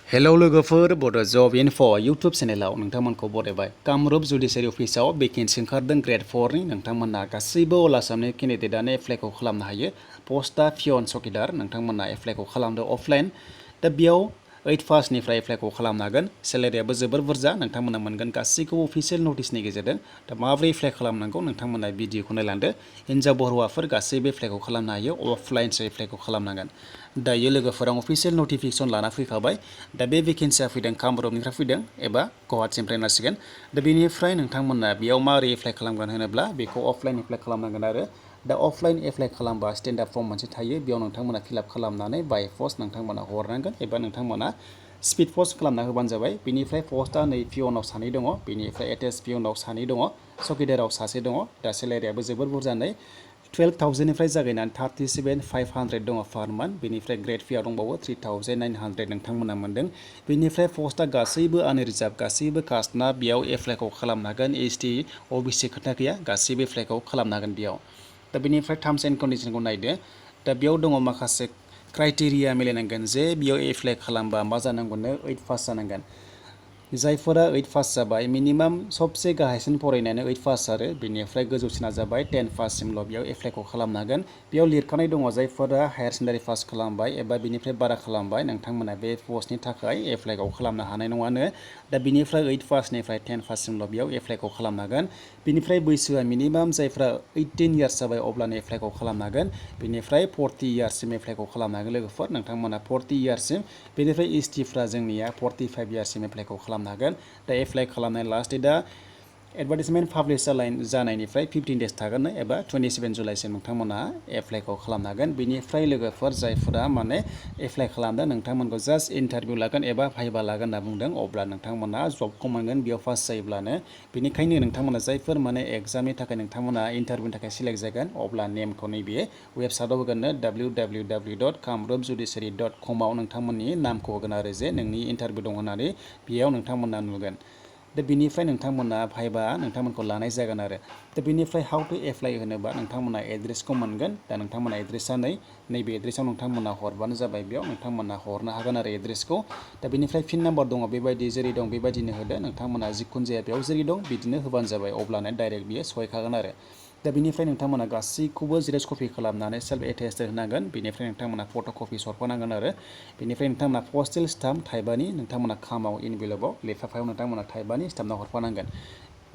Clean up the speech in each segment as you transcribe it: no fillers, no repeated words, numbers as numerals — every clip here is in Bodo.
हेलौ लोगोफोर बड' जब इनफ' इउटुब चेनेलाव नोंथांमोनखौ बरायबाय। कामरुप जुडिशियारि अफिसाव भेकेन्सि ओंखारदों ग्रेड 4नि नोंथांमोना गासैबो अल आसामनि केन्डिडेटआनो एप्लाइखौ खालामनो हायो। पस्टआ पियन चौकीदार नोंथांमोना एप्लाइखौ खालामदो अफलाइन। दा बेयाव 8 पासनिफ्राय एप्लाइखौ खालामनो हागोन। सेलारियाबो जोबोर बुरजा नोंथांमोना मोनगोन गासैखौबो अफिसियेल नटिसनि गेजेरजों। दा माबोरै एप्लाइ खालामनांगौ नोंथांमोना भिडिअखौ नायलांदो। हिन्जाव हौवाफोर गासैबो एप्लाइखौ खालामनो हायो अफलाइनसो एप्लाइखौ खालामनांगोन। दायो लोगोफोरा अफिसियेल नटिफिकेसन लाना फैखाबाय। दा बे भेकेन्सिया फैदों कामरुपनिफ्राय फैदों एबा गुवाहाटीनिफ्राय होनांसिगोन। दा बेनिफ्राय नोंथांमोना बेयाव माबोरै एप्लाइ खालामगोन होनोब्ला बेखौ अफलाइन एप्लाइ खालामनांगोन आरो। दा अफलाइन एप्लाइ खालामबा स्टेन्डार्ड फर्म मोनसे थायो बेयाव नोंथांमोना फिलआप खालामनानै बाय पस्ट नोंथांमोना हरनांगोन एबा नोंथांमोना स्पिड पस्ट खालामना होबानो जाबाय। बेनिफ्राय पस्टआ नै पियनाव 2 दङ, बेनिफ्राय एटेच पियनाव 2 दङ, चौकीदाराव 1 दङ। दा सेलारियाबो जोबोर बुरजा नै 12,000निफ्राय जागायनानै 37,500 दङ पार मान्थ। बेनिफ्राय ग्रेड फिआ दंबावो 3,900 नोंथांमोना मोनदों। बेनिफ्राय पस्टआ गासैबो आनरिजार्भ गासैबो कास्टना बेयाव एप्लाइखौ खालामनो हागोन। एसटि अबिसि खोथा गैया गासैबो एप्लाइखौ खालामनो हागोन बेयाव। दा बेनिफ्राय टार्म्स एन्ड कन्डिसनखौ नायदो। दा बेयाव दङ माखासे क्राइटेरिया मिलायनांगोन जे बेयाव एप्लाइ खालामबा मा जानांगौनो 8 पास जानांगोन। जायफोरा 8 पास जाबाय मिनिमाम सबसे गाहायसिन फरायनायानो 8 पास आरो बेनिफ्राय गोजौसिना जाबाय 10 पाससिमल' बेयाव एप्लाइखौ खालामनो हागोन। बेयाव लिरखानाय दङ जायफोरा हायार सेकेन्डारि पास खालामबाय एबा बिनिफ्राय बारा खालामबाय नोंथांमोना बे पस्टनि थाखाय एप्लाइखौ खालामनो हानाय नङानो। दा बिनिफ्राय 8 पासनिफ्राय 10 पाससिमल' बेयाव एप्लाइखौ खालामनो हागोन। बिनिफ्राय बैसोआ मिनिमाम जायफ्रा 18 इयार्स जाबाय अब्लानो एप्लाइखौ खालामनो हागोन। बेनिफ्राय 40 इयार्ससिम एप्लाइखौ खालामनो हागोन लोगोफोर नोंथांमोना 40 इयार्ससिम। बेनिफ्राय एसटिफ्रा जोंनिया 45 इयार्ससिम एप्लाइखौ खालामनो हागोन। दा एप्लाइ खालामनाय लास्ट डेटआ एडभार्टाइजमेन्ट पाब्लिश जानायनिफ्राय 15 डेज थागोन एबा 27 जुलाइसिम नोंथांमोना एप्लाइखौ खालामनो हागोन। बेनिफ्राय लोगोफोर जायफोरा माने एप्लाइ खालामदों नोंथांमोनखौ जास्ट इन्टारभिउ लागोन एबा भाइभा लागोन होनना बुंदों अब्ला नोंथांमोना जबखौ मोनगोन बेयाव पास जायोब्लानो। बेनिखायनो नोंथांमोना जायफोर माने एग्जामनि थाखाय नोंथांमोना इन्टारभिउनि थाखाय सिलेक्ट जागोन अब्ला नेमखौ नैबे वेबसाइटआव होगोननो www.kamrupjudiciary.com आव नोंथांमोननि नामखौ होगोन आरो जे नोंनि इन्टारभिउ दं होननानै बेयाव नोंथांमोना नुगोन। दा बेनिफ्राय नोंथांमोना भाइभा नोंथांमोनखौ लानाय जागोन आरो। दा बेनिफ्राय हाउ टु एप्लाइ होनोबा नोंथांमोना एड्रेसखौ मोनगोन। दा नोंथांमोना एड्रेसा नैबे एड्रेसाव नोंथांमोना हरबानो जाबाय बेयाव नोंथांमोना हरनो हागोन आरो एड्रेसखौ। दा बेनिफ्राय पिन नाम्बार दङ बेबायदि जेरै दं बेबायदिनो होदो नोंथांमोना जिखुनु जाया बेयाव जेरै दं बिदिनो होबानो जाबाय अब्लानो डाइरेक्ट बियो सहैखागोन आरो। दा बेनिफ्राय नोंथांमोना गासैखौबो जिरक्स कपि खालामनानै सेल्फ एटेस्टेड होनांगोन। बेनिफ्राय नोंथांमोना फट' कपि हरफानांगोन आरो। बेनिफ्राय नोंथांमोना पस्टेल स्टाम्प थाइबानि नोंथांमोना खामाव इनभेलपाव लिफाफायाव नोंथांमोना थाइबानि स्टाम्पना हरफानांगोन।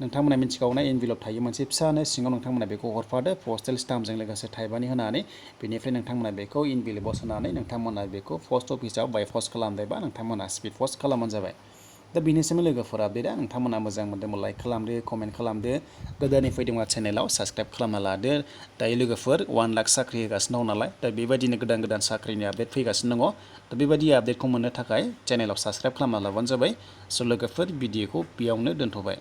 नोंथांमोना मिथिखावनाय इनभेलप थायो मोनसे फिसानो सिङाव नोंथांमोना बेखौ हरफादो पस्टेल स्टाम्पजों लोगोसे थाइबानि होनानै। बेनिफ्राय नोंथांमोना बेखौ इनभेलपाव सोनानै नोंथांमोना बेखौ पस्ट अफिसाव बाय पस्ट खालामदोंबा नोंथांमोना स्पिड पस्ट खालामबानो जाबाय। दा बेनिसिम लोगोफोरा बे दा नोंथांमोना मोजां मोनदोंबा लाइक खालामदो कमेन्ट खालामदो। गोदानै फैदोंबा चेनेलाव साबस्क्राइब खालामना लादो। दायो लोगोफोर 1 लाख साख्रि होगासिनो दं नालाय दा बेबायदिनो गोदान गोदान साख्रिनि आपडेट फैगासिनो दङ। दा बेबायदि आपडेटखौ मोननो थाखाय चेनेलाव साबस्क्राइब खालामना लाबानो जाबाय। स' लोगोफोर भिडिअखौ बेयावनो दोनथ'बाय।